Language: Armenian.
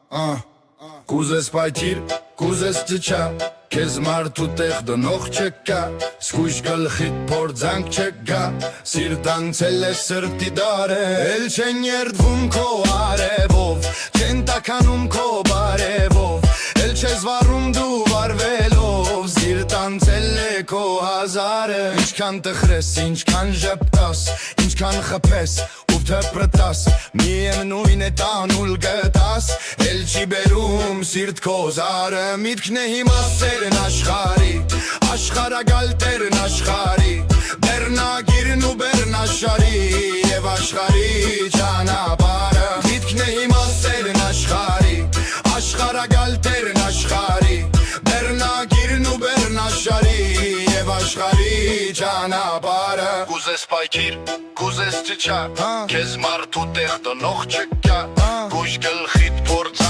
Կուզես պայթիր, կուզես ճչա, քեզ մարդու տեղ դնող չկա, սկույժ գլխիդ փորձանք չկա, սիրտանցել է սրտի դարը, էլ չեն երդվում քո արևով, չեն տականում քո բարևով, էլ չես վարում դու վարվելով, սիրտանցել է քո հազարը, ինչքան տխրես, ինչքան ժպտաս, ինչքան խփես ու թփրտաս, միևնույն է տանուլ գտաս, էլ չի բերում սիրտ քո զարը, միտքն է հիմա սերն աշխարի, աշխարհագալ տերն աշխարի, բեռնագիրն ու բեռնաշարի եւ աշխարի ճանապարհը, միտքն է հիմա սերն աշխարի, աշխարհագալ տերն աշխարի, բեռնագիրն ու բեռնաշարի եւ աշխարի ճանապարհը, կուզես պայքիր, կուզես ճչա, քեզ մարդու տեղ դնող չկա, գույժ գլխիդ փորձ